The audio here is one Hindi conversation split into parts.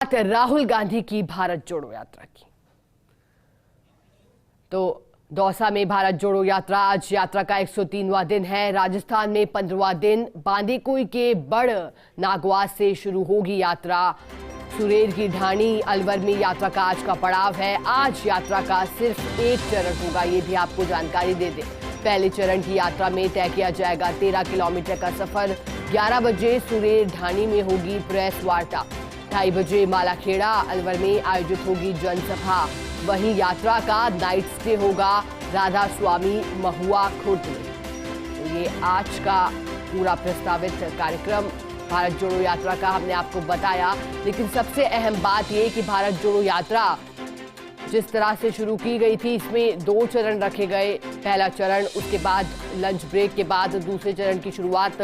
बात राहुल गांधी की भारत जोड़ो यात्रा की। तो दौसा में भारत जोड़ो यात्रा, आज यात्रा का 103वां दिन है। राजस्थान में 15वां दिन बांदीकुई के बड़ नागवा से शुरू होगी यात्रा। सुरेर की ढाणी अलवर में यात्रा का आज का पड़ाव है। आज यात्रा का सिर्फ एक चरण होगा, ये भी आपको जानकारी दे दें। पहले चरण की यात्रा में तय किया जाएगा 13 किलोमीटर का सफर। 11 बजे सुरेर ढाणी में होगी प्रेस वार्ता। 2:30 बजे मालाखेड़ा अलवर में आयोजित होगी जनसभा। वहीं यात्रा का नाइट स्टे होगा राधा स्वामी महुआ खुर्द में। तो ये आज का पूरा प्रस्तावित कार्यक्रम भारत जोड़ो यात्रा का हमने आपको बताया। लेकिन सबसे अहम बात ये कि भारत जोड़ो यात्रा जिस तरह से शुरू की गई थी, इसमें 2 चरण रखे गए। पहला चरण, उसके बाद लंच ब्रेक के बाद दूसरे चरण की शुरुआत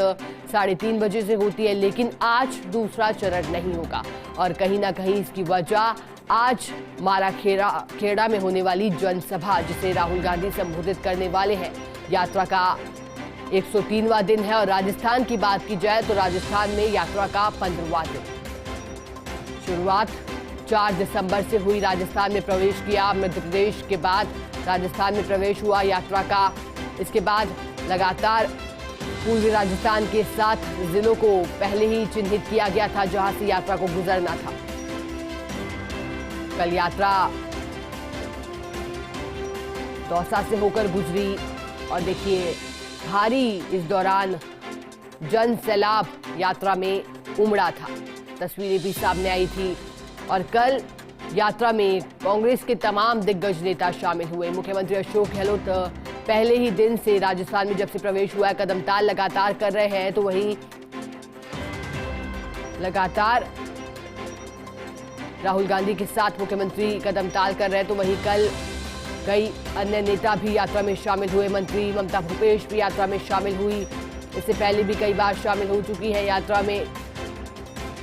3:30 बजे से होती है। लेकिन आज दूसरा चरण नहीं होगा और कहीं ना कहीं इसकी वजह आज मालाखेड़ा में होने वाली जनसभा, जिसे राहुल गांधी संबोधित करने वाले हैं। यात्रा का 103वां दिन है और राजस्थान की बात की जाए तो राजस्थान में यात्रा का 15वां दिन। शुरुआत 4 दिसंबर से हुई। राजस्थान में प्रवेश किया, मध्य प्रदेश के बाद राजस्थान में प्रवेश हुआ यात्रा का। इसके बाद लगातार पूर्वी राजस्थान के 7 जिलों को पहले ही चिन्हित किया गया था जहां से यात्रा को गुजरना था। कल यात्रा दौसा से होकर गुजरी और देखिए भारी इस दौरान जन सैलाब यात्रा में उमड़ा था। तस्वीरें भी सामने आई थी। और कल यात्रा में कांग्रेस के तमाम दिग्गज नेता शामिल हुए। मुख्यमंत्री अशोक गहलोत पहले ही दिन से राजस्थान में जब से प्रवेश हुआ है कदमताल लगातार कर रहे हैं, तो वहीं लगातार राहुल गांधी के साथ मुख्यमंत्री कदमताल कर रहे हैं। तो वहीं कल कई अन्य नेता भी यात्रा में शामिल हुए। मंत्री ममता भूपेश भी यात्रा में शामिल हुई। इससे पहले भी कई बार शामिल हो चुकी है यात्रा में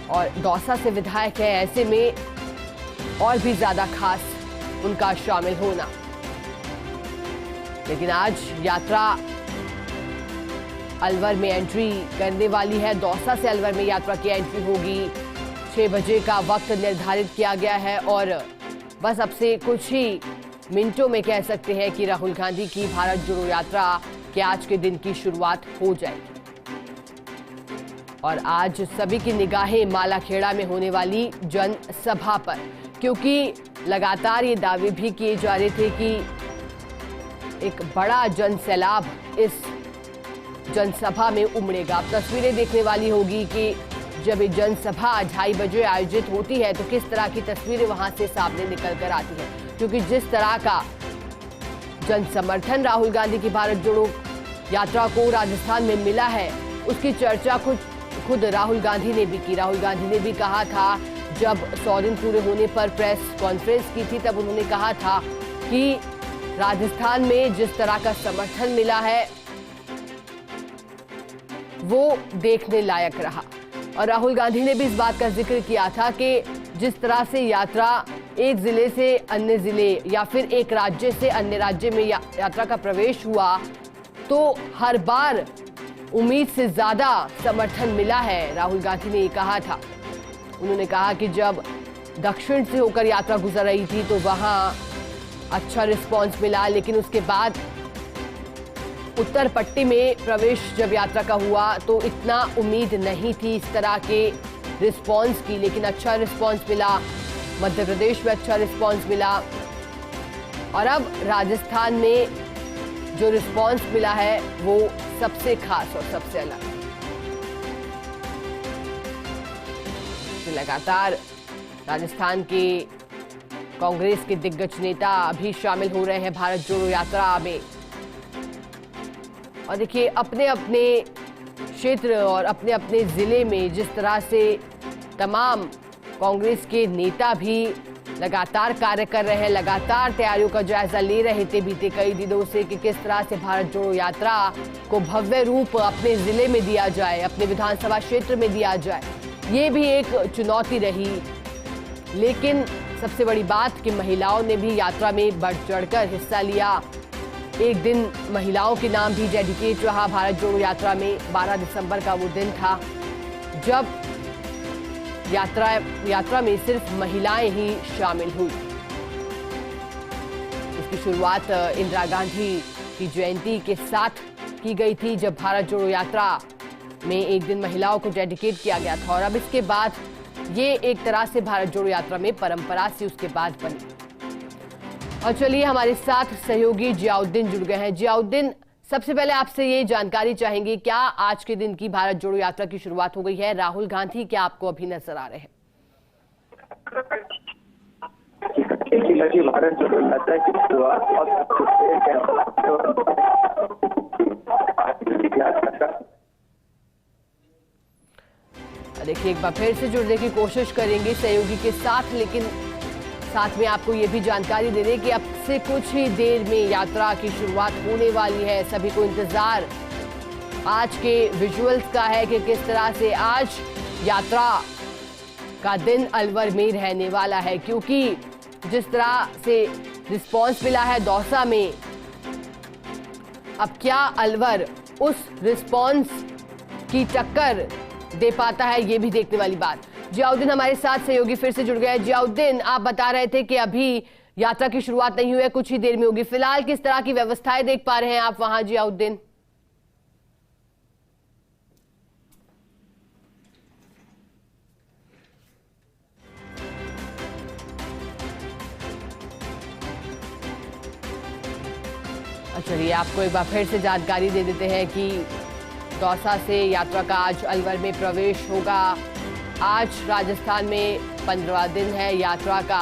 और दौसा से विधायक है, ऐसे में और भी ज्यादा खास उनका शामिल होना। लेकिन आज यात्रा अलवर में एंट्री करने वाली है। दौसा से अलवर में यात्रा की एंट्री होगी। 6 बजे का वक्त निर्धारित किया गया है और बस अब से कुछ ही मिनटों में कह सकते हैं कि राहुल गांधी की भारत जोड़ो यात्रा के आज के दिन की शुरुआत हो जाएगी। और आज सभी की निगाहें मालाखेड़ा में होने वाली जनसभा पर, क्योंकि लगातार ये दावे भी किए जा रहे थे कि एक बड़ा जन सैलाब इस जनसभा में उमड़ेगा। अब तस्वीरें देखने वाली होगी कि जब ये जनसभा 2:30 बजे आयोजित होती है तो किस तरह की तस्वीरें वहां से सामने निकल कर आती हैं। क्योंकि जिस तरह का जन समर्थन राहुल गांधी की भारत जोड़ो यात्रा को राजस्थान में मिला है, उसकी चर्चा खुद राहुल गांधी ने भी की। राहुल गांधी ने भी कहा था, जब 100 दिन पूरे होने पर प्रेस कॉन्फ्रेंस की थी, तब उन्होंने कहा था कि राजस्थान में जिस तरह का समर्थन मिला है वो देखने लायक रहा। और राहुल गांधी ने भी इस बात का जिक्र किया था कि जिस तरह से यात्रा एक जिले से अन्य जिले या फिर एक राज्य से अन्य राज्य में यात्रा का प्रवेश हुआ, तो हर बार उम्मीद से ज्यादा समर्थन मिला है। राहुल गांधी ने ये कहा था। उन्होंने कहा कि जब दक्षिण से होकर यात्रा गुजर रही थी तो वहां अच्छा रिस्पांस मिला, लेकिन उसके बाद उत्तर पट्टी में प्रवेश जब यात्रा का हुआ तो इतना उम्मीद नहीं थी इस तरह के रिस्पांस की, लेकिन अच्छा रिस्पांस मिला। मध्य प्रदेश में अच्छा रिस्पांस मिला और अब राजस्थान में जो रिस्पांस मिला है वो सबसे खास और सबसे अलग। लगातार राजस्थान के कांग्रेस के दिग्गज नेता भी शामिल हो रहे हैं भारत जोड़ो यात्रा में। और देखिए अपने अपने क्षेत्र और अपने अपने जिले में जिस तरह से तमाम कांग्रेस के नेता भी लगातार कार्य कर रहे हैं, लगातार तैयारियों का जायजा ले रहे थे बीते कई दिनों से कि किस तरह से भारत जोड़ो यात्रा को भव्य रूप अपने जिले में दिया जाए, अपने विधानसभा क्षेत्र में दिया जाए। ये भी एक चुनौती रही। लेकिन सबसे बड़ी बात कि महिलाओं ने भी यात्रा में बढ़ चढ़कर हिस्सा लिया। एक दिन महिलाओं के नाम भी डेडिकेट रहा भारत जोड़ो यात्रा में। 12 दिसंबर का वो दिन था जब यात्रा में सिर्फ महिलाएं ही शामिल हुई। इसकी शुरुआत इंदिरा गांधी की जयंती के साथ की गई थी, जब भारत जोड़ो यात्रा में एक दिन महिलाओं को डेडिकेट किया गया था और अब इसके बाद ये एक तरह से भारत जोड़ो यात्रा में परंपरा सी उसके बाद बनी। और चलिए हमारे साथ सहयोगी जियाउद्दीन जुड़ गए हैं। जियाउद्दीन, सबसे पहले आपसे ये जानकारी चाहेंगे, क्या आज के दिन की भारत जोड़ो यात्रा की शुरुआत हो गई है? राहुल गांधी क्या आपको अभी नजर आ रहे हैं? भारत जोड़ो यात्रा की शुरुआत देखिए, एक बार फिर से जुड़ने की कोशिश करेंगे सहयोगी के साथ, लेकिन साथ में आपको ये भी जानकारी दे दें कि अब से कुछ ही देर में यात्रा की शुरुआत होने वाली है। सभी को इंतजार आज के विजुअल्स का है कि किस तरह से आज यात्रा का दिन अलवर में रहने वाला है, क्योंकि जिस तरह से रिस्पॉन्स मिला है दौसा में, अब क्या अलवर उस रिस्पॉन्स की टक्कर दे पाता है, ये भी देखने वाली बात। जियाउद्दीन हमारे साथ सहयोगी फिर से जुड़ गए। जियाउद्दीन, आप बता रहे थे कि अभी यात्रा की शुरुआत नहीं हुई है, कुछ ही देर में होगी। फिलहाल किस तरह की व्यवस्थाएं देख पा रहे हैं आप वहां, जियाउद्दीन? चलिए आपको एक बार फिर से जानकारी दे देते हैं कि दौसा से यात्रा का आज अलवर में प्रवेश होगा। आज राजस्थान में 15वां दिन है यात्रा का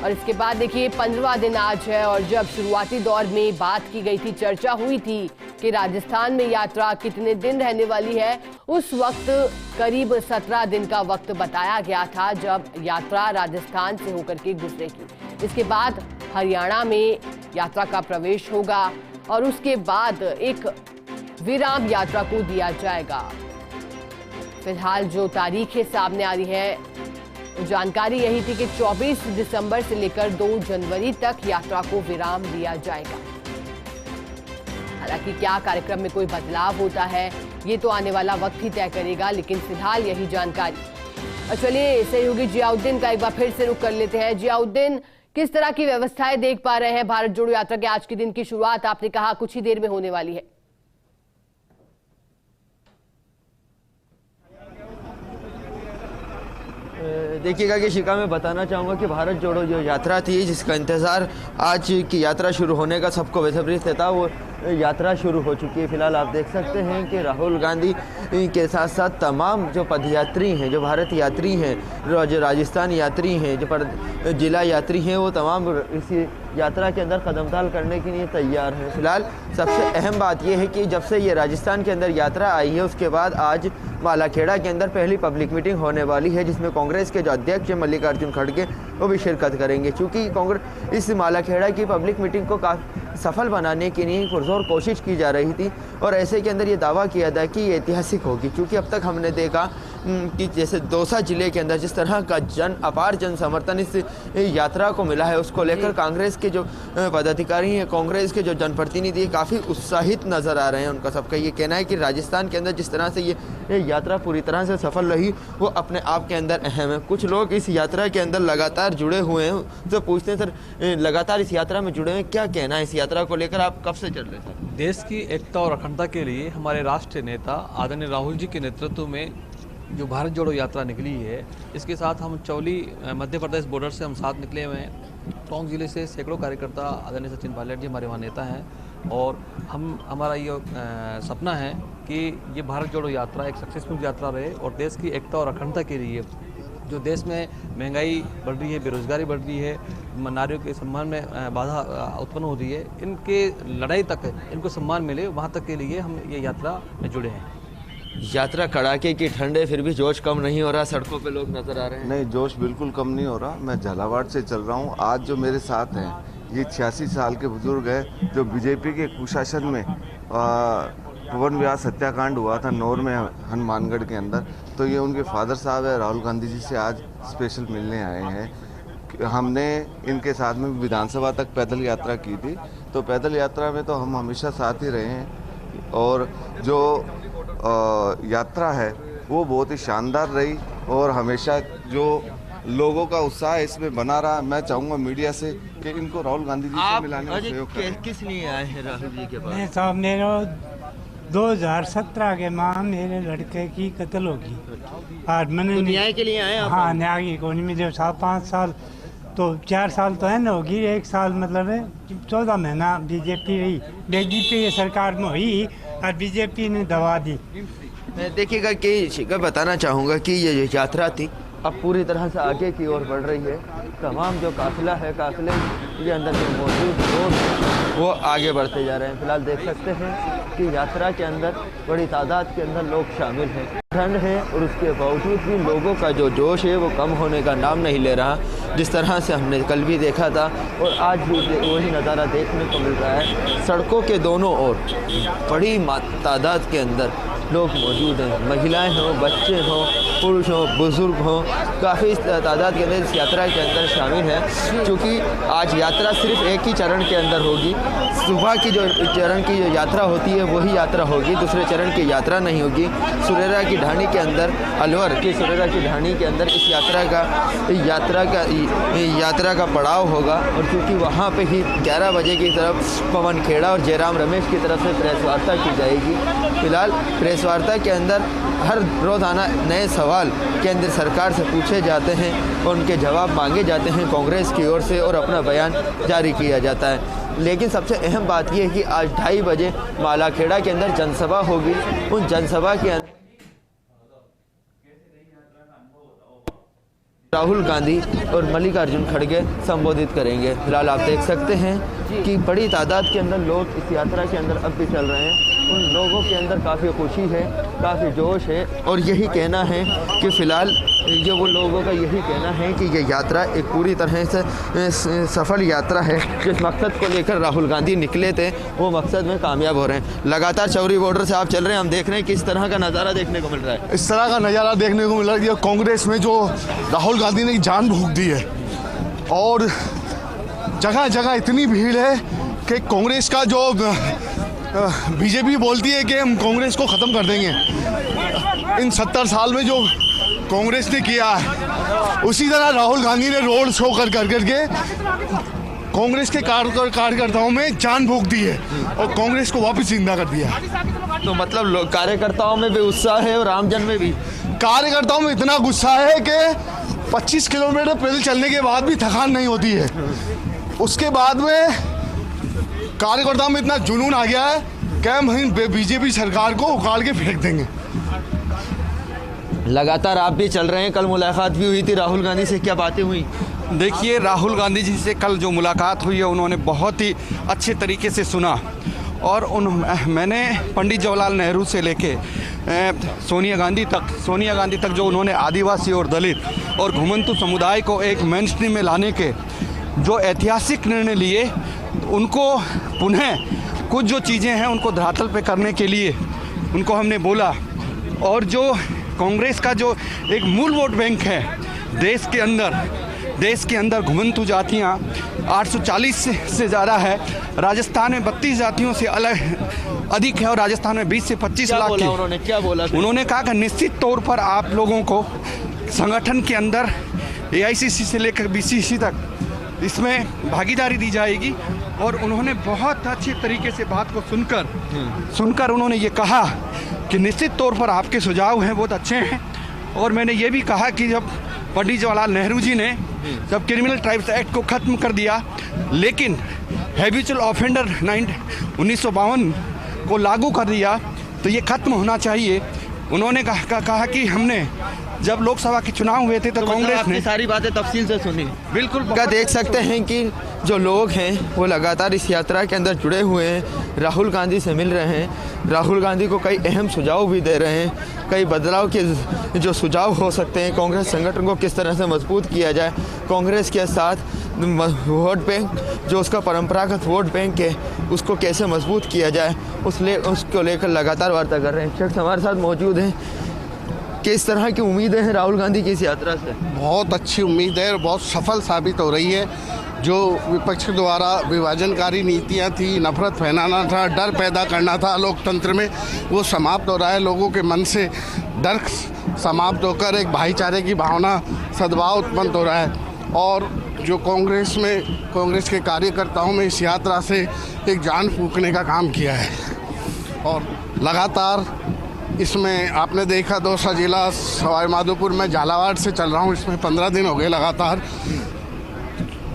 और इसके बाद देखिए 15वां दिन आज है। और जब शुरुआती दौर में बात की गई थी, चर्चा हुई थी कि राजस्थान में यात्रा कितने दिन रहने वाली है, उस वक्त करीब 17 दिन का वक्त बताया गया था जब यात्रा राजस्थान से होकर के गुजरेगी। इसके बाद हरियाणा में यात्रा का प्रवेश होगा और उसके बाद एक विराम यात्रा को दिया जाएगा। फिलहाल जो तारीखें सामने आ रही है, जानकारी यही थी कि 24 दिसंबर से लेकर 2 जनवरी तक यात्रा को विराम दिया जाएगा। हालांकि क्या कार्यक्रम में कोई बदलाव होता है ये तो आने वाला वक्त ही तय करेगा, लेकिन फिलहाल यही जानकारी। और चलिए सहयोगी जियाउद्दीन का एक बार फिर से रुख कर लेते हैं। जियाउद्दीन, किस तरह की व्यवस्थाएं देख पा रहे हैं भारत जोड़ो यात्रा के आज के दिन की शुरुआत आपने कहा कुछ ही देर में होने वाली है? देखिएगा कि शिका मैं बताना चाहूँगा कि भारत जोड़ो जो यात्रा थी, जिसका इंतज़ार आज की यात्रा शुरू होने का सबको बेसब्री से था, वो यात्रा शुरू हो चुकी है। फिलहाल आप देख सकते हैं कि राहुल गांधी के साथ साथ तमाम जो पदयात्री हैं, जो भारत यात्री हैं, जो राजस्थान यात्री हैं, जो जिला यात्री हैं, वो तमाम इस यात्रा के अंदर कदमताल करने के लिए तैयार हैं। फिलहाल सबसे अहम बात यह है कि जब से ये राजस्थान के अंदर यात्रा आई है, उसके बाद आज मालाखेड़ा के अंदर पहली पब्लिक मीटिंग होने वाली है, जिसमें कांग्रेस के जो अध्यक्ष मल्लिकार्जुन खड़गे वो भी शिरकत करेंगे। क्योंकि कांग्रेस इस मालाखेड़ा की पब्लिक मीटिंग को काफ़ी सफल बनाने के लिए पुरजोर कोशिश की जा रही थी और ऐसे के अंदर ये दावा किया था कि ये ऐतिहासिक होगी। क्योंकि अब तक हमने देखा कि जैसे दौसा जिले के अंदर जिस तरह का अपार जन समर्थन इस यात्रा को मिला है, उसको लेकर कांग्रेस के जो पदाधिकारी हैं, कांग्रेस के जो जनप्रतिनिधि काफ़ी उत्साहित नज़र आ रहे हैं। उनका सबका ये कहना है कि राजस्थान के अंदर जिस तरह से ये यात्रा पूरी तरह से सफल रही, वो अपने आप के अंदर अहम है। कुछ लोग इस यात्रा के अंदर लगातार जुड़े हुए हैं, तो पूछते हैं सर लगातार इस यात्रा में जुड़े हैं, क्या कहना है इस यात्रा को लेकर, आप कब से चल रहे थे? देश की एकता और अखंडता के लिए हमारे राष्ट्रीय नेता आदरणीय राहुल जी के नेतृत्व में जो भारत जोड़ो यात्रा निकली है, इसके साथ हम चौली मध्य प्रदेश बॉर्डर से हम साथ निकले हुए हैं। टोंक जिले से सैकड़ों कार्यकर्ता आदरणीय सचिन पायलट जी हमारे वहाँ नेता हैं और हमारा ये सपना है कि ये भारत जोड़ो यात्रा एक सक्सेसफुल यात्रा रहे और देश की एकता और अखंडता के लिए, जो देश में महंगाई बढ़ रही है, बेरोजगारी बढ़ रही है, नारियों के सम्मान में बाधा उत्पन्न हो रही है, इनके लड़ाई तक इनको सम्मान मिले, वहाँ तक के लिए हम ये यात्रा में जुड़े हैं। यात्रा कड़ाके की ठंड है, फिर भी जोश कम नहीं हो रहा, सड़कों पे लोग नजर आ रहे हैं। नहीं, जोश बिल्कुल कम नहीं हो रहा। मैं झालावाड़ से चल रहा हूँ। आज जो मेरे साथ हैं ये 86 साल के बुजुर्ग हैं, जो बीजेपी के कुशासन में पवन व्यास हत्याकांड हुआ था नौर में हनुमानगढ़ के अंदर, तो ये उनके फादर साहब है। राहुल गांधी जी से आज स्पेशल मिलने आए हैं। हमने इनके साथ में विधानसभा तक पैदल यात्रा की थी, तो पैदल यात्रा में तो हम हमेशा साथ ही रहे हैं और जो यात्रा है वो बहुत ही शानदार रही और हमेशा जो लोगों का उत्साह इसमें बना रहा। मैं चाहूँगा मीडिया से कि इनको राहुल गांधी जी से आप मिलाने में सहयोग करें। किस लिए आए हैं राहुल जी के पास? मैं साहब मेरा 2017 के माह मेरे लड़के की कत्ल होगी और मैंने तो न्याय के लिए आए आप? हाँ, न्याय की कोई मुझे 7-5 साल तो 4 साल तो है ना होगी, 1 साल मतलब है 14 महीना बीजेपी रही, बीजेपी सरकार में हुई और बीजेपी ने दबा दी। देखिएगा कि मैं बताना चाहूँगा कि ये जो यात्रा थी अब पूरी तरह से आगे की ओर बढ़ रही है। तमाम जो काफिला है, काफिले के अंदर जो मौजूद लोग हैं वो आगे बढ़ते जा रहे हैं। फिलहाल देख सकते हैं कि यात्रा के अंदर बड़ी तादाद के अंदर लोग शामिल हैं। ठंड है और उसके बावजूद भी लोगों का जो जोश है वो कम होने का नाम नहीं ले रहा। जिस तरह से हमने कल भी देखा था और आज भी वही नज़ारा देखने को मिल रहा है। सड़कों के दोनों ओर बड़ी तादाद के अंदर लोग मौजूद हैं। महिलाएं हों, बच्चे हों, पुरुष हों, बुज़ुर्ग हों, काफ़ी तादाद के अंदर इस यात्रा के अंदर शामिल है। क्योंकि आज यात्रा सिर्फ एक ही चरण के अंदर होगी। सुबह की जो चरण की जो यात्रा होती है वही यात्रा होगी, दूसरे चरण की यात्रा नहीं होगी। सुरेरा की ढाणी के अंदर, अलवर की सुरेरा की ढाणी के अंदर इस यात्रा का पड़ाव होगा। और क्योंकि वहाँ पे ही 11 बजे की तरफ पवन खेड़ा और जयराम रमेश की तरफ से प्रेस वार्ता की जाएगी। फिलहाल प्रेस वार्ता के अंदर हर रोज़ाना नए सवाल केंद्र सरकार से पूछे जाते हैं और उनके जवाब मांगे जाते हैं कांग्रेस की ओर से और अपना बयान जारी किया जाता है। लेकिन सबसे अहम बात यह है कि आज 2:30 बजे मालाखेड़ा के अंदर जनसभा होगी। उन जनसभा के अंदर राहुल गांधी और मल्लिकार्जुन खड़गे संबोधित करेंगे। फिलहाल आप देख सकते हैं कि बड़ी तादाद के अंदर लोग इस यात्रा के अंदर अब भी चल रहे हैं। उन लोगों के अंदर काफ़ी खुशी है, काफ़ी जोश है और यही कहना है कि फ़िलहाल जो वो लोगों का यही कहना है कि ये यात्रा एक पूरी तरह से सफल यात्रा है। जिस मकसद को लेकर राहुल गांधी निकले थे वो मकसद में कामयाब हो रहे हैं। लगातार चौरी बॉर्डर से आप चल रहे हैं, हम देख रहे हैं किस तरह का नज़ारा देखने को मिल रहा है। इस तरह का नज़ारा देखने को मिल रहा है कि कांग्रेस में जो राहुल गांधी ने जान फूंक दी है और जगह जगह इतनी भीड़ है कि कांग्रेस का जो बीजेपी बोलती है कि हम कांग्रेस को ख़त्म कर देंगे। इन 70 साल में जो कांग्रेस ने किया है उसी तरह राहुल गांधी ने रोड शो कर करके कांग्रेस के कार्यकर्ताओं में जान फूंक दी है और कांग्रेस को वापस जिंदा कर दिया है। तो मतलब कार्यकर्ताओं में भी उत्साह है और आमजन में भी? कार्यकर्ताओं में इतना गुस्सा है कि 25 किलोमीटर पैदल चलने के बाद भी थकान नहीं होती है। उसके बाद में कार्यकर्ताओं में इतना जुनून आ गया है कि हम बीजेपी सरकार को उखाड़ के फेंक देंगे। लगातार आप भी चल रहे हैं, कल मुलाकात भी हुई थी राहुल गांधी से, क्या बातें हुई? देखिए, राहुल गांधी जी से कल जो मुलाकात हुई है उन्होंने बहुत ही अच्छे तरीके से सुना और मैंने पंडित जवाहरलाल नेहरू से लेके सोनिया गांधी तक जो उन्होंने आदिवासी और दलित और घुमंतु समुदाय को एक मेन स्ट्रीम में लाने के जो ऐतिहासिक निर्णय लिए, उनको पुनः कुछ जो चीज़ें हैं उनको धरातल पे करने के लिए उनको हमने बोला। और जो कांग्रेस का जो एक मूल वोट बैंक है देश के अंदर घुमंतु जातियाँ 840 से ज़्यादा है। राजस्थान में 32 जातियों से अधिक है और राजस्थान में 20 से 25 लाख की। उन्होंने क्या बोला? उन्होंने कहा कि निश्चित तौर पर आप लोगों को संगठन के अंदर AICC से लेकर BCC तक इसमें भागीदारी दी जाएगी। और उन्होंने बहुत अच्छे तरीके से बात को सुनकर उन्होंने ये कहा कि निश्चित तौर पर आपके सुझाव हैं बहुत अच्छे हैं। और मैंने ये भी कहा कि जब पंडित जवाहरलाल नेहरू जी ने जब क्रिमिनल ट्राइब्स एक्ट को ख़त्म कर दिया, लेकिन हैबिचुअल ऑफेंडर 1952 को लागू कर दिया, तो ये ख़त्म होना चाहिए। उन्होंने कहा कि हमने जब लोकसभा के चुनाव हुए थे तो कांग्रेस ने सारी बातें तफसील से सुनी। बिल्कुल क्या देख सकते हैं कि जो लोग हैं वो लगातार इस यात्रा के अंदर जुड़े हुए हैं, राहुल गांधी से मिल रहे हैं, राहुल गांधी को कई अहम सुझाव भी दे रहे हैं, कई बदलाव के जो सुझाव हो सकते हैं, कांग्रेस संगठन को किस तरह से मजबूत किया जाए, कांग्रेस के साथ वोट बैंक जो उसका परंपरागत वोट बैंक है उसको कैसे मजबूत किया जाए, उसको लेकर लगातार वार्ता कर रहे हैं। शख्स हमारे साथ मौजूद हैं, किस तरह की उम्मीदें हैं राहुल गांधी की इस यात्रा से? बहुत अच्छी उम्मीद है और बहुत सफल साबित हो रही है। जो विपक्ष द्वारा विभाजनकारी नीतियां थी, नफरत फैलाना था, डर पैदा करना था लोकतंत्र में, वो समाप्त हो रहा है। लोगों के मन से डर समाप्त होकर एक भाईचारे की भावना, सद्भाव उत्पन्न हो रहा है। और जो कांग्रेस के कार्यकर्ताओं में इस यात्रा से एक जान फूंकने का काम किया है। और लगातार इसमें आपने देखा दौसा जिला सवाई माधोपुर में झालावाड़ से चल रहा हूँ, इसमें 15 दिन हो गए लगातार।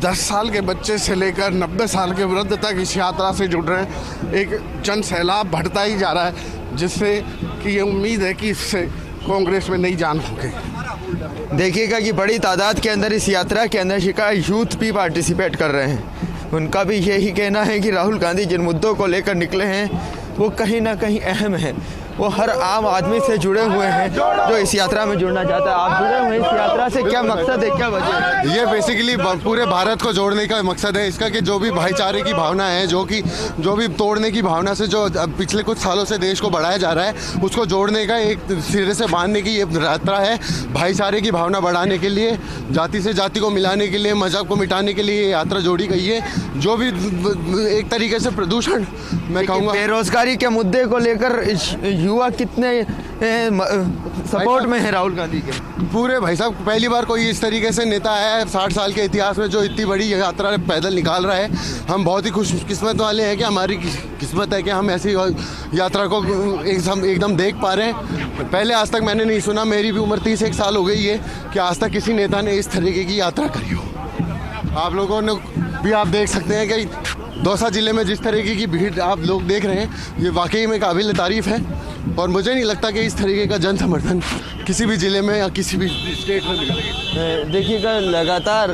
10 साल के बच्चे से लेकर 90 साल के वृद्ध तक इस यात्रा से जुड़ रहे हैं। एक जन सैलाब बढ़ता ही जा रहा है, जिससे कि ये उम्मीद है कि इससे कांग्रेस में नई जान फूंके। देखिएगा कि बड़ी तादाद के अंदर इस यात्रा के अंदर शिकायत यूथ भी पार्टिसिपेट कर रहे हैं। उनका भी यही कहना है कि राहुल गांधी जिन मुद्दों को लेकर निकले हैं वो कहीं ना कहीं अहम है। वो हर आम आदमी से जुड़े हुए हैं जो इस यात्रा में जुड़ना चाहता है। आप जुड़े हुए हैं इस यात्रा से, क्या मकसद है, क्या वजह है? ये बेसिकली पूरे भारत को जोड़ने का मकसद है इसका, कि जो भी भाईचारे की भावना है, जो भी तोड़ने की भावना से जो पिछले कुछ सालों से देश को बढ़ाया जा रहा है, उसको जोड़ने का, एक सिरे से बांधने की ये यात्रा है। भाईचारे की भावना बढ़ाने के लिए, जाति से जाति को मिलाने के लिए, मजहब को मिटाने के लिए ये यात्रा जोड़ी गई है। जो भी एक तरीके से प्रदूषण, मैं कहूँगा बेरोजगारी के मुद्दे को लेकर युवा कितने सपोर्ट में है राहुल गांधी के? पूरे भाई साहब, पहली बार कोई इस तरीके से नेता आया है 60 साल के इतिहास में जो इतनी बड़ी यात्रा पैदल निकाल रहा है। हम बहुत ही खुशकिस्मत वाले हैं कि हमारी किस्मत है कि हम ऐसी यात्रा को एकदम देख पा रहे हैं। पहले आज तक मैंने नहीं सुना, मेरी भी उम्र 31 साल हो गई है, कि आज तक किसी नेता ने इस तरीके की यात्रा करी हो। आप लोगों ने भी आप देख सकते हैं कि दौसा जिले में जिस तरीके की भीड़ आप लोग देख रहे हैं, ये वाकई में काबिल तारीफ़ है। और मुझे नहीं लगता कि इस तरीके का जन समर्थन किसी भी ज़िले में या किसी भी स्टेट में मिलेगा। देखिएगा लगातार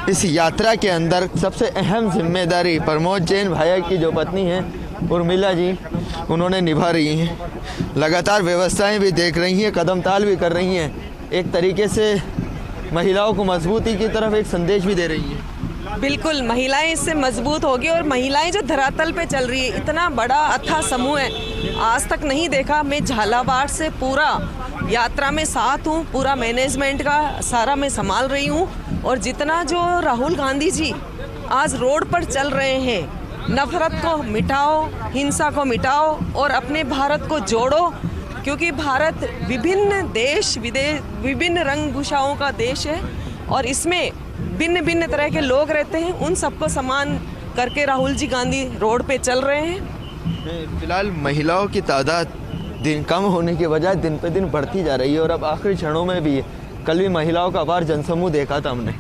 इस यात्रा के अंदर सबसे अहम जिम्मेदारी प्रमोद जैन भाया की जो पत्नी हैं उर्मिला जी, उन्होंने निभा रही हैं। लगातार व्यवस्थाएं भी देख रही हैं, कदम ताल भी कर रही हैं। एक तरीके से महिलाओं को मजबूती की तरफ एक संदेश भी दे रही हैं। बिल्कुल, महिलाएं इससे मजबूत होगी। और महिलाएं जो धरातल पे चल रही है, इतना बड़ा अथाह समूह है, आज तक नहीं देखा। मैं झालावाड़ से पूरा यात्रा में साथ हूँ, पूरा मैनेजमेंट का सारा मैं संभाल रही हूँ। और जितना जो राहुल गांधी जी आज रोड पर चल रहे हैं, नफरत को मिटाओ, हिंसा को मिटाओ और अपने भारत को जोड़ो, क्योंकि भारत विभिन्न देश विदेश, विभिन्न रंगभूषाओं का देश है और इसमें भिन्न भिन्न तरह के लोग रहते हैं। उन सबको समान करके राहुल जी गांधी रोड पे चल रहे हैं। फिलहाल महिलाओं की तादाद दिन कम होने की वजह दिन पे दिन बढ़ती जा रही है और अब आखिरी क्षणों में भी कल भी महिलाओं का अपार जनसमूह देखा था हमने।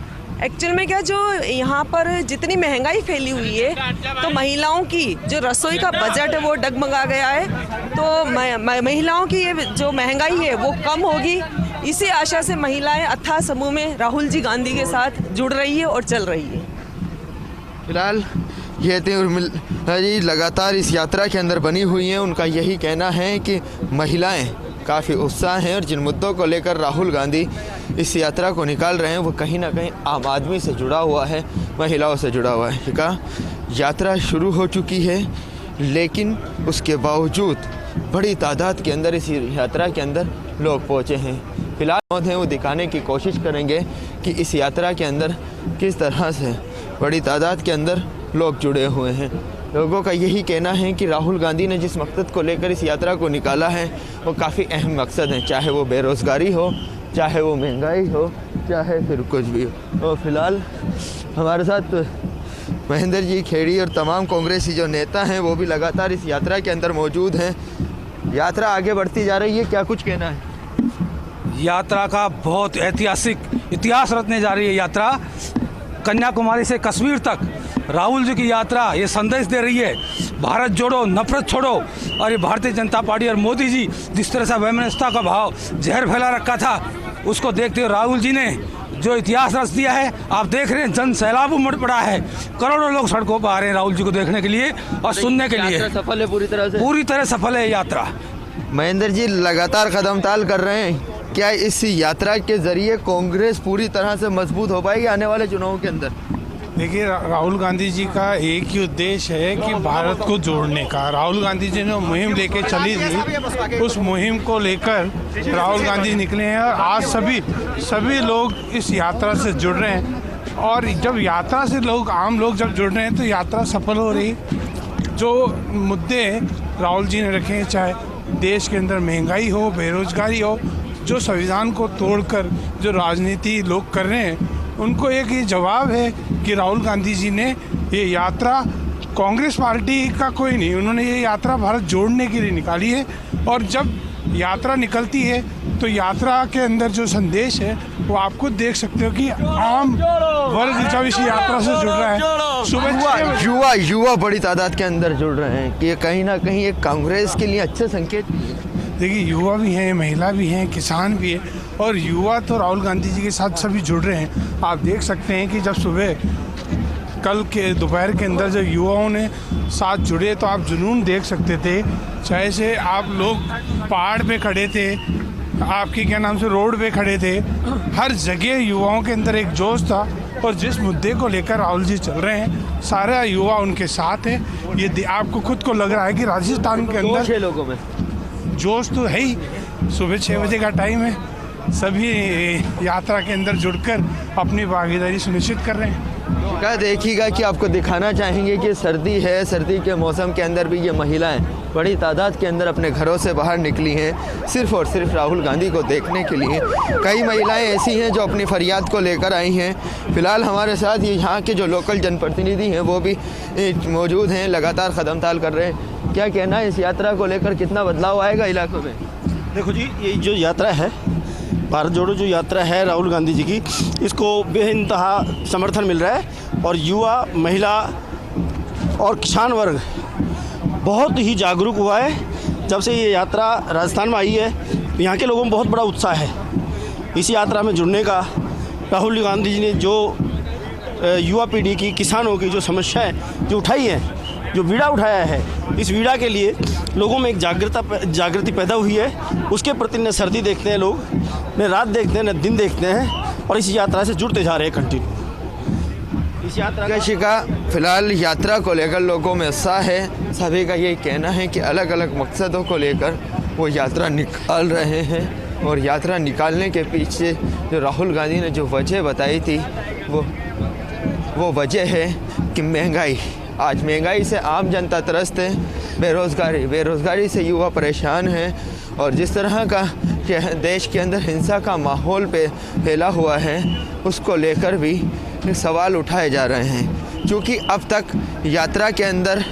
एक्चुअल में क्या, जो यहाँ पर जितनी महंगाई फैली हुई है, तो महिलाओं की जो रसोई का बजट है वो डगमगा गया है। तो महिलाओं की ये जो महंगाई है वो कम होगी। इसी आशा से महिलाएं अथाह समूह में राहुल जी गांधी के साथ जुड़ रही है और चल रही है। फिलहाल ये थी उर्मिला जी, लगातार इस यात्रा के अंदर बनी हुई हैं। उनका यही कहना है कि महिलाएं काफ़ी उत्साह हैं और जिन मुद्दों को लेकर राहुल गांधी इस यात्रा को निकाल रहे हैं वो कहीं ना कहीं आम आदमी से जुड़ा हुआ है, महिलाओं से जुड़ा हुआ है। कहा यात्रा शुरू हो चुकी है, लेकिन उसके बावजूद बड़ी तादाद के अंदर इस यात्रा के अंदर लोग पहुँचे हैं। फिलहाल हैं वो दिखाने की कोशिश करेंगे कि इस यात्रा के अंदर किस तरह से बड़ी तादाद के अंदर लोग जुड़े हुए हैं। लोगों का यही कहना है कि राहुल गांधी ने जिस मकसद को लेकर इस यात्रा को निकाला है वो काफ़ी अहम मकसद है, चाहे वो बेरोज़गारी हो, चाहे वो महंगाई हो, चाहे फिर कुछ भी हो। और फिलहाल हमारे साथ महेंद्र जी खेड़ी और तमाम कांग्रेसी जो नेता हैं वो भी लगातार इस यात्रा के अंदर मौजूद हैं। यात्रा आगे बढ़ती जा रही है, क्या कुछ कहना है? यात्रा का बहुत ऐतिहासिक इतिहास रचने जा रही है यात्रा। कन्याकुमारी से कश्मीर तक राहुल जी की यात्रा ये संदेश दे रही है, भारत जोड़ो, नफरत छोड़ो। और ये भारतीय जनता पार्टी और मोदी जी जिस तरह से वैमनस्यता का भाव जहर फैला रखा था, उसको देखते हुए राहुल जी ने जो इतिहास रच दिया है। आप देख रहे हैं जन सैलाब उमड़ पड़ा है, करोड़ों लोग सड़कों पर आ रहे हैं राहुल जी को देखने के लिए और सुनने के लिए। सफल है पूरी तरह सफल है यात्रा। महेंद्र जी लगातार कदम ताल कर रहे हैं, क्या इस यात्रा के जरिए कांग्रेस पूरी तरह से मजबूत हो पाएगी आने वाले चुनावों के अंदर? देखिए, राहुल गांधी जी का एक ही उद्देश्य है कि भारत को जोड़ने का। राहुल गांधी जी ने मुहिम लेके चली थी, उस मुहिम को लेकर राहुल गांधी निकले हैं और आज सभी लोग इस यात्रा से जुड़ रहे हैं। और जब यात्रा से लोग आम लोग जब जुड़ रहे हैं तो यात्रा सफल हो रही। जो मुद्दे राहुल जी ने रखे हैं, चाहे देश के अंदर महंगाई हो, बेरोजगारी हो, जो संविधान को तोड़कर जो राजनीति लोग कर रहे हैं, उनको एक ये जवाब है कि राहुल गांधी जी ने ये यात्रा कांग्रेस पार्टी का कोई नहीं, उन्होंने ये यात्रा भारत जोड़ने के लिए निकाली है। और जब यात्रा निकलती है तो यात्रा के अंदर जो संदेश है वो आप खुद देख सकते हो कि आम वर्ग जब इस यात्रा से जुड़ रहा है। सुबह युवा बड़ी तादाद के अंदर जुड़ रहे हैं कि ये कहीं ना कहीं एक कांग्रेस के लिए अच्छे संकेत। देखिए, युवा भी हैं, महिला भी हैं, किसान भी है, और युवा तो राहुल गांधी जी के साथ सभी जुड़ रहे हैं। आप देख सकते हैं कि जब सुबह कल के दोपहर के अंदर जब युवाओं ने साथ जुड़े तो आप जुनून देख सकते थे। चाहे से आप लोग पहाड़ पे खड़े थे, आपकी क्या नाम से रोड पे खड़े थे, हर जगह युवाओं के अंदर एक जोश था। और जिस मुद्दे को लेकर राहुल जी चल रहे हैं, सारा युवा उनके साथ है। ये आपको खुद को लग रहा है कि राजस्थान के अंदर 6 लोगों में जोश तो है ही। सुबह 6 बजे का टाइम है, सभी यात्रा के अंदर जुड़कर अपनी भागीदारी सुनिश्चित कर रहे हैं। क्या देखिएगा कि आपको दिखाना चाहेंगे कि सर्दी है, सर्दी के मौसम के अंदर भी ये महिलाएं बड़ी तादाद के अंदर अपने घरों से बाहर निकली हैं सिर्फ और सिर्फ राहुल गांधी को देखने के लिए। कई महिलाएं ऐसी हैं जो अपनी फरियाद को लेकर आई हैं। फिलहाल हमारे साथ ये यहाँ के जो लोकल जनप्रतिनिधि हैं वो भी मौजूद हैं, लगातार कदम ताल कर रहे हैं। क्या कहना है इस यात्रा को लेकर, कितना बदलाव आएगा इलाकों में? देखो जी, ये जो यात्रा है, भारत जोड़ो जो यात्रा है राहुल गांधी जी की, इसको बेइंतहा समर्थन मिल रहा है। और युवा, महिला और किसान वर्ग बहुत ही जागरूक हुआ है। जब से ये यात्रा राजस्थान में आई है, यहाँ के लोगों में बहुत बड़ा उत्साह है इस यात्रा में जुड़ने का। राहुल गांधी जी ने जो युवा पीढ़ी की, किसानों की जो समस्याएं जो उठाई है, जो बीड़ा उठाया है, इस बीड़ा के लिए लोगों में एक जागृति पैदा हुई है। उसके प्रति न सर्दी देखते हैं लोग, न रात देखते हैं, न दिन देखते हैं, और इस यात्रा से जुड़ते जा रहे हैं कंटिन्यू। इस यात्रा का शिका फिलहाल यात्रा को लेकर लोगों में उत्साह है। सभी का ये कहना है कि अलग अलग मकसदों को लेकर वो यात्रा निकाल रहे हैं। और यात्रा निकालने के पीछे जो राहुल गांधी ने जो वजह बताई थी वो वजह है कि महंगाई। आज महंगाई से आम जनता त्रस्त है, बेरोज़गारी से युवा परेशान हैं। और जिस तरह का देश के अंदर हिंसा का माहौल फैला हुआ है, उसको लेकर भी सवाल उठाए जा रहे हैं। क्योंकि अब तक यात्रा के अंदर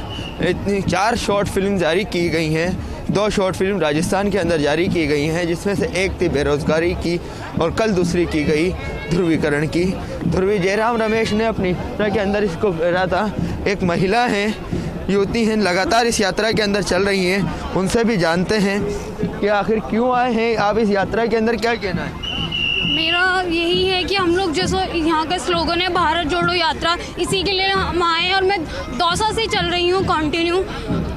इतनी 4 शॉर्ट फिल्म जारी की गई हैं। 2 शॉर्ट फिल्म राजस्थान के अंदर जारी की गई हैं, जिसमें से एक थी बेरोज़गारी की और कल दूसरी की गई ध्रुवीकरण की। ध्रुवी जयराम रमेश ने अपनी यात्रा के अंदर इसको कहा था। एक महिला हैं, युवती हैं, लगातार इस यात्रा के अंदर चल रही हैं। उनसे भी जानते हैं कि आखिर क्यों आए हैं आप इस यात्रा के अंदर, क्या कहना है? मेरा यही है कि हम लोग जैसे यहाँ का स्लोगन है भारत जोड़ो यात्रा, इसी के लिए हम आए। और मैं दौसा से चल रही हूँ कंटिन्यू,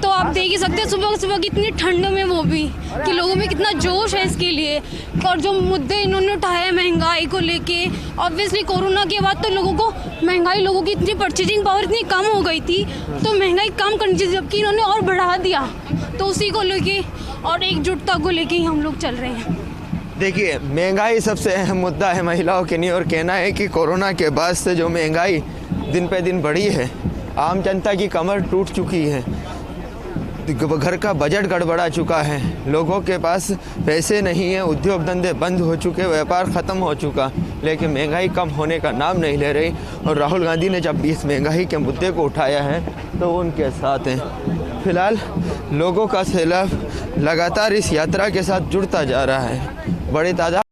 तो आप देख ही सकते हैं सुबह सुबह कितनी ठंड में वो भी कि लोगों में कितना जोश है इसके लिए। और जो मुद्दे इन्होंने उठाए महंगाई को लेके, ऑब्वियसली कोरोना के बाद तो लोगों को महंगाई, लोगों की इतनी परचेजिंग पावर इतनी कम हो गई थी, तो महंगाई कम करनी चाहिए, जबकि इन्होंने और बढ़ा दिया। तो उसी को लेके और एकजुटता को लेके ही हम लोग चल रहे हैं। देखिए, महंगाई सबसे अहम मुद्दा है महिलाओं के लिए। और कहना है कि कोरोना के बाद से जो महंगाई दिन पे दिन बढ़ी है, आम जनता की कमर टूट चुकी है, घर का बजट गड़बड़ा चुका है, लोगों के पास पैसे नहीं है, उद्योग धंधे बंद हो चुके, व्यापार ख़त्म हो चुका, लेकिन महंगाई कम होने का नाम नहीं ले रही। और राहुल गांधी ने जब इस महंगाई के मुद्दे को उठाया है तो वो उनके साथ हैं। फिलहाल लोगों का सैलाब लगातार इस यात्रा के साथ जुड़ता जा रहा है। बड़ी तादाद